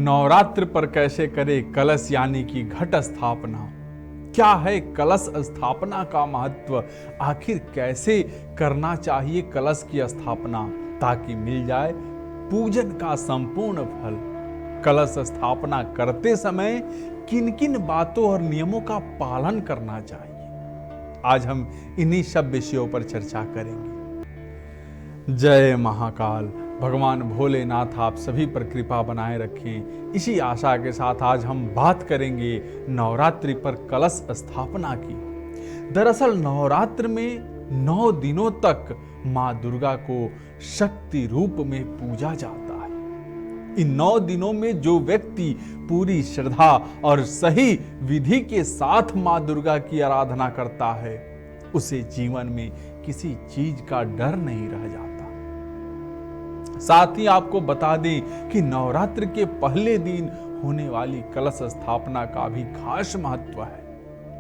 नवरात्र पर कैसे करे कलश यानी कि घट स्थापना। क्या है कलश स्थापना का महत्व, आखिर कैसे करना चाहिए कलश की स्थापना ताकि मिल जाए पूजन का संपूर्ण फल। कलश स्थापना करते समय किन किन बातों और नियमों का पालन करना चाहिए, आज हम इन्हीं सब विषयों पर चर्चा करेंगे। जय महाकाल। भगवान भोलेनाथ आप सभी पर कृपा बनाए रखें, इसी आशा के साथ आज हम बात करेंगे नवरात्रि पर कलश स्थापना की। दरअसल नवरात्र में 9 दिनों तक मां दुर्गा को शक्ति रूप में पूजा जाता है। इन 9 दिनों में जो व्यक्ति पूरी श्रद्धा और सही विधि के साथ मां दुर्गा की आराधना करता है, उसे जीवन में किसी चीज का डर नहीं रह जाता। साथ ही आपको बता दें कि नवरात्र के पहले दिन होने वाली कलश स्थापना का भी खास महत्व है,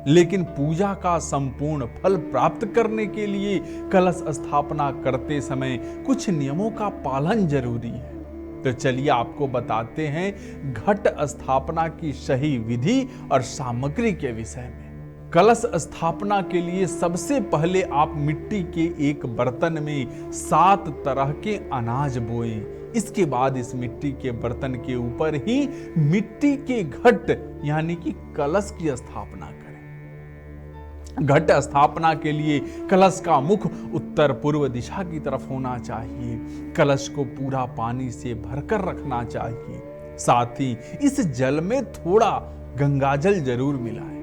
लेकिन पूजा का संपूर्ण फल प्राप्त करने के लिए कलश स्थापना करते समय कुछ नियमों का पालन जरूरी है। तो चलिए आपको बताते हैं घट स्थापना की सही विधि और सामग्री के विषय में। कलश स्थापना के लिए सबसे पहले आप मिट्टी के एक बर्तन में 7 तरह के अनाज बोएं। इसके बाद इस मिट्टी के बर्तन के ऊपर ही मिट्टी के घट यानी कि कलश की स्थापना करें। घट स्थापना के लिए कलश का मुख उत्तर पूर्व दिशा की तरफ होना चाहिए। कलश को पूरा पानी से भरकर रखना चाहिए। साथ ही इस जल में थोड़ा गंगाजल जरूर मिलाएं।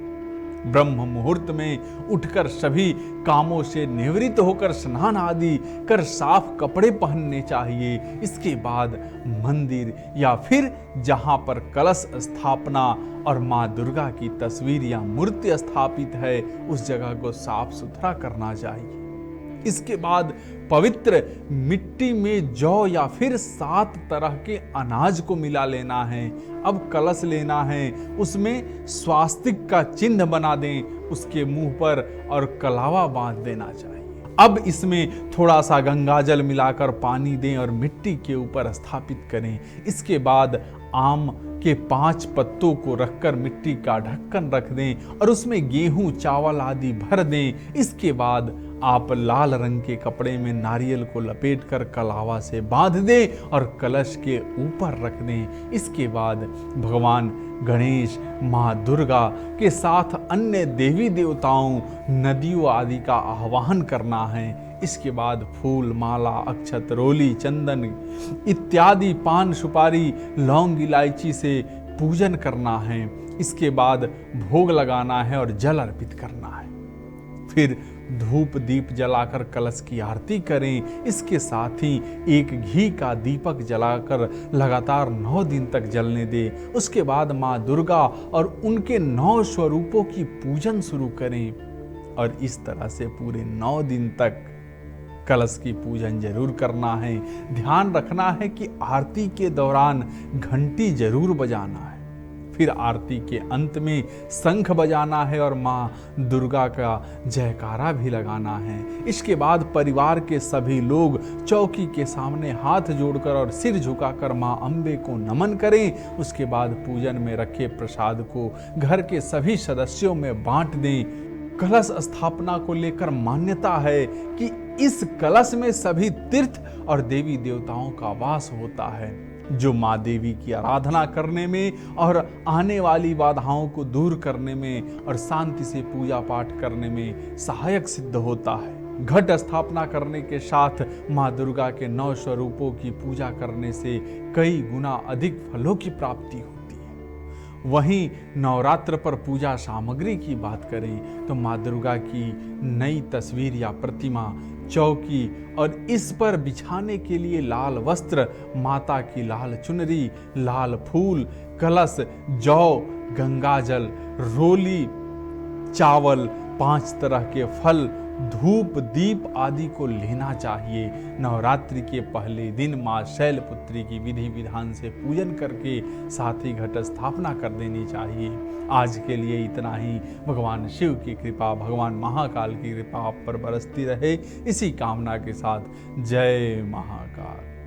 ब्रह्म मुहूर्त में उठकर सभी कामों से निवृत्त होकर स्नान आदि कर साफ कपड़े पहनने चाहिए। इसके बाद मंदिर या फिर जहां पर कलश स्थापना और मां दुर्गा की तस्वीर या मूर्ति स्थापित है, उस जगह को साफ सुथरा करना चाहिए। इसके बाद पवित्र मिट्टी में जौ या फिर 7 तरह के अनाज को मिला लेना है। अब कलश लेना है, उसमें स्वास्तिक का चिन्ह बना दें, उसके मुंह पर और कलावा बांध देना चाहिए। अब इसमें थोड़ा सा गंगाजल मिलाकर पानी दें और मिट्टी के ऊपर स्थापित करें। इसके बाद आम के 5 पत्तों को रखकर मिट्टी का ढक्कन रख दें और उसमें गेहूं चावल आदि भर दें। इसके बाद आप लाल रंग के कपड़े में नारियल को लपेटकर कलावा से बांध दें और कलश के ऊपर रख दें। इसके बाद भगवान गणेश, मां दुर्गा के साथ अन्य देवी देवताओं, नदियों आदि का आह्वान करना है। इसके बाद फूल, माला, अक्षत, रोली, चंदन इत्यादि पान, सुपारी, लौंग, इलायची से पूजन करना है। इसके बाद भोग लगाना है और जल अर्पित करना है। फिर धूप दीप जलाकर कलश की आरती करें। इसके साथ ही एक घी का दीपक जलाकर लगातार 9 दिन तक जलने दें। उसके बाद मां दुर्गा और उनके 9 स्वरूपों की पूजन शुरू करें और इस तरह से पूरे 9 दिन तक कलश की पूजन जरूर करना है। ध्यान रखना है कि आरती के दौरान घंटी जरूर बजाना है। फिर आरती के अंत में शंख बजाना है और मां दुर्गा का जयकारा भी लगाना है। इसके बाद परिवार के सभी लोग चौकी के सामने हाथ जोड़कर और सिर झुकाकर मां अम्बे को नमन करें। उसके बाद पूजन में रखे प्रसाद को घर के सभी सदस्यों में बांट दें। कलश स्थापना को लेकर मान्यता है कि इस कलश में सभी तीर्थ और देवी देवताओं का वास होता है, जो मां देवी की आराधना करने में और आने वाली बाधाओं को दूर करने में और शांति से पूजा पाठ करने में सहायक सिद्ध होता है। घट स्थापना करने के साथ मां दुर्गा के 9 स्वरूपों की पूजा करने से कई गुना अधिक फलों की प्राप्ति होती है। वहीं नवरात्र पर पूजा सामग्री की बात करें तो मां दुर्गा की नई तस्वीर या प्रतिमा, चौकी और इस पर बिछाने के लिए लाल वस्त्र, माता की लाल चुनरी, लाल फूल, कलश, जौ, गंगाजल, रोली, चावल, 5 तरह के फल, धूप दीप आदि को लेना चाहिए। नवरात्रि के पहले दिन मां शैलपुत्री की विधि विधान से पूजन करके साथ ही घट स्थापना कर देनी चाहिए। आज के लिए इतना ही। भगवान शिव की कृपा, भगवान महाकाल की कृपा आप पर बरसती रहे, इसी कामना के साथ जय महाकाल।